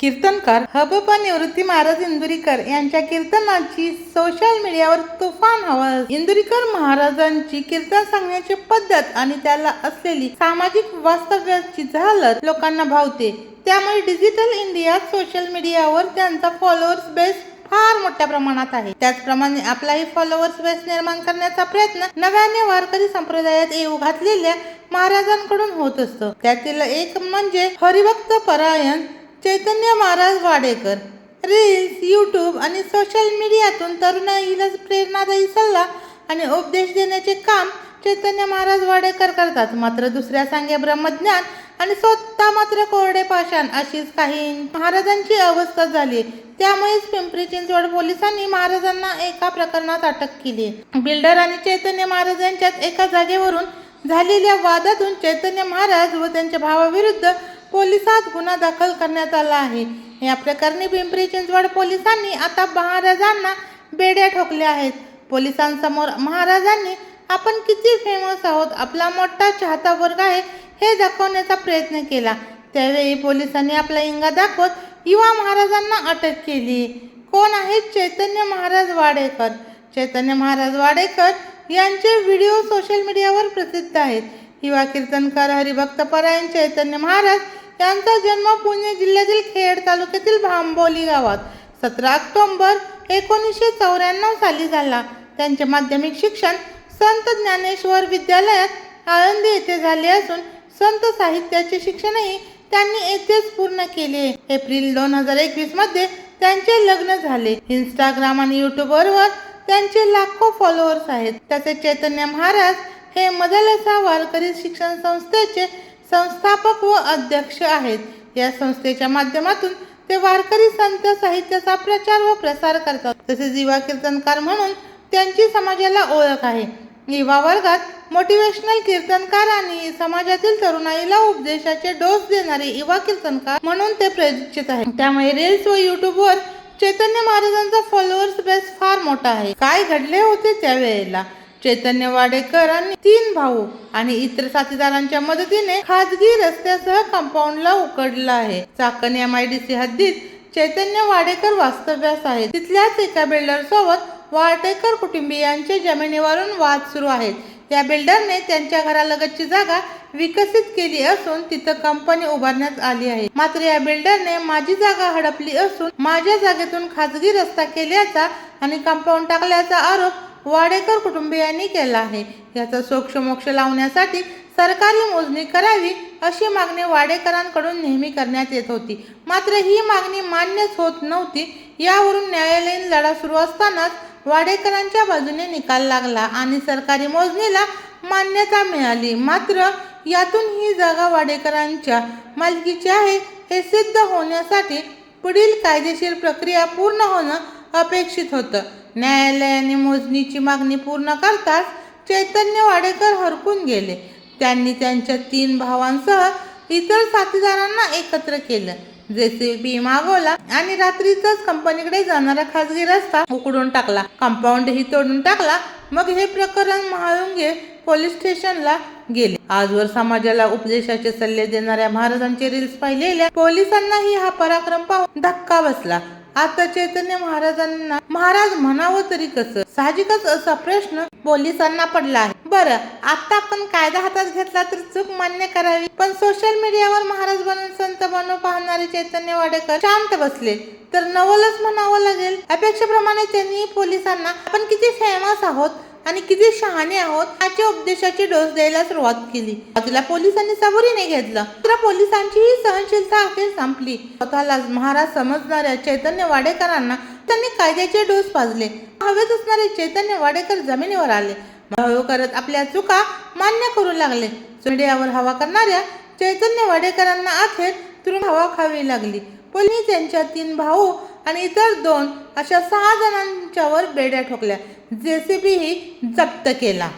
कीर्तनकार हबप निवृत्ती महाराज इंदुरीकर यांच्या कीर्तनाची सोशल मीडियावर तुफान हवा. इंदुरीकर महाराजांची कीर्तन सांगण्याची पद्धत आणि त्याला असलेली सामाजिक वास्तव्याची झालर लोकांना भावते. त्यामुळे डिजिटल इंडियात सोशल मीडियावर त्यांचा फॉलोअर्स बेस फार मोठ्या प्रमाणात आहे. त्याचप्रमाणे आपलाही फॉलोअर्स बेस निर्माण करण्याचा प्रयत्न नव्याने वारकरी संप्रदायात येऊ घातलेल्या महाराजांकडून होत असतो. त्यातील एक म्हणजे हरिभक्त परायण चैतन्य महाराज वाडेकर. रील्स, यूट्यूब आणि सोशल मीडियातून तरुणाईला प्रेरणादायी सल्ला आणि उपदेश देण्याचे काम चैतन्य महाराज वाडेकर करतात. मात्र दुसऱ्या सांगे ब्रह्मज्ञान आणि स्वतः मात्र कोरडे पाषाण अशीच काही महाराजांची अवस्था झाली. त्यामुळेच पिंपरी चिंचवड पोलिसांनी महाराजांना एका प्रकरणात अटक केली. बिल्डर आणि चैतन्य महाराज यांच्यात एका जागेवरून झालेल्या वादातून चैतन्य महाराज व त्यांच्या भावाविरुद्ध पोलिसात गुन्हा दाखल करण्यात आला आहे. या प्रकरणी पिंपरी चिंचवड पोलिसांनी आता महाराजांना बेड्या ठोकल्या आहेत. पोलिसांसमोर महाराजांनी आपण किती फेमस आहोत, आपला मोठा चाहता वर्ग आहे हे दाखवण्याचा प्रयत्न केला. त्यावेळी पोलिसांनी आपला इंगा दाखवत युवा महाराजांना अटक केली. कोण आहेत चैतन्य महाराज वाडेकर? चैतन्य महाराज वाडेकर यांचे व्हिडिओ सोशल मीडियावर प्रसिद्ध आहेत. युवा कीर्तनकार हरिभक्त परायण चैतन्य महाराज यांचा जन्म पुणे जिल्ह्यातील खेड तालुक्यातील भांबोली गावात 17 ऑक्टोबर 1994 साली झाला. त्यांचे माध्यमिक शिक्षण संत ज्ञानेश्वर विद्यालयात आळंदी येथे झाले असून संत साहित्याचे शिक्षणही त्यांनी येथेच पूर्ण केले. एप्रिल 2021 मध्ये त्यांचे लग्न झाले. इंस्टाग्राम आणि यूट्यूबवर त्यांचे लाखो फॉलोअर्स आहेत. तसेच चैतन्य महाराज हे मदलसा वारकरी शिक्षण संस्थेचे संस्थापक व अध्यक्ष आहेत. या संस्थेच्या माध्यमातून ते वारकरी संत साहित्याचा प्रचार व प्रसार करतात. तसेच युवा कीर्तनकार म्हणून त्यांची समाजाला ओळख आहे. युवा वर्गात मोटिवेशनल कीर्तनकार आणि समाजातील तरुणाईला उपदेशाचे डोस देणारे युवा कीर्तनकार म्हणून ते परिचित आहेत. त्यामुळे रील्स व यूट्यूबवर चैतन्य महाराजांचा फॉलोअर्स बेस फार मोठा आहे. काय घडले होते त्यावेळेला? चैतन्य वाडेकर आणि 3 भाऊ आणि इतर साथीदारांच्या मदतीने खाजगी रस्त्यासह कंपाऊंडला उकडलं आहे. चाकण MIDC हद्दीत चैतन्य वाडेकर वास्तव्यास आहेत. तिथल्याच एका बिल्डर सोबत वाडेकर कुटुंबियांच्या जमिनीवरून वाद सुरू आहेत. या बिल्डरने त्यांच्या घरालगतची जागा विकसित केली असून तिथं कंपनी उभारण्यात आली आहे. मात्र या बिल्डरने माझी जागा हडपली असून माझ्या जागेतून खाजगी रस्ता केल्याचा आणि कंपाऊंड टाकल्याचा आरोप वाडेकर कुटुंबियांनी केला आहे. याचा सोक्षमोक्ष लावण्यासाठी सरकारी मोजणी करावी अशी मागणी वाडेकरांकडून नेहमी करण्यात येत होती. मात्र ही मागणी मान्यच होत नव्हती. यावरून न्यायालयीन लढा सुरू असतानाच वाडेकरांच्या बाजूने निकाल लागला आणि सरकारी मोजणीला मान्यता मिळाली. मात्र यातून ही जागा वाडेकरांच्या मालकीची आहे हे सिद्ध होण्यासाठी पुढील कायदेशीर प्रक्रिया पूर्ण होणं अपेक्षित होतं. न्यायालयाने मोजणीची मागणी पूर्ण करताच चैतन्य वाडेकर हरकून गेले. त्यांनी त्यांच्या 3 भावांसह इतर साथीदारांना एकत्र केलं. JCB मागवला आणि रात्रीतच कंपनीकडे जाणारा खाजगी रस्ता उकडून टाकला. कंपाऊंडही तोडून टाकला. मग हे प्रकरण महाळुंगे पोलीस स्टेशनला गेले. आजवर समाजाला उपदेशाचे सल्ले देणाऱ्या महाराजांचे रील्स पाहिलेल्या पोलिसांनाही हा पराक्रम पाहून धक्का बसला. आता चैतन्य महाराजांना महाराज म्हणावं तरी कसं? साहजिकच असा प्रश्न पोलिसांना पडला आहे. बरं, आता आपण कायदा हातात घेतला तर चूक मान्य करावी, पण सोशल मीडियावर महाराज बनून संत बनू पाहणारे चैतन्य वाडेकर शांत बसले तर नवलच म्हणावं लागेल. अपेक्षेप्रमाणे त्यांनी पोलिसांना आपण किती फेमस आहोत आणि किती शहाणे आहोत याच्या उपदेशाची डोस द्यायला सुरुवात केली. तिला पोलिसांनी सबुरीने घेतलं. तर पोलिसांची ही सहनशीलता अखेर संपली. स्वतःला महाराज समजणाऱ्या चैतन्य वाडेकरांना त्यांनी कायद्याचे डोस पाजले. हवेत असणारे चैतन्य वाडेकर जमिनीवर आले. हळू करत आपल्या चुका मान्य करू लागले. मीडियावर हवा करणाऱ्या चैतन्य वाडेकरांना अखेर तुरुंग हवा खावी लागली. पोलिसांनी त्यांच्या 3 भाऊ आणि इतर 2 अशा 6 जणांच्यावर बेड्या ठोकल्या. JCB ही जप्त केला.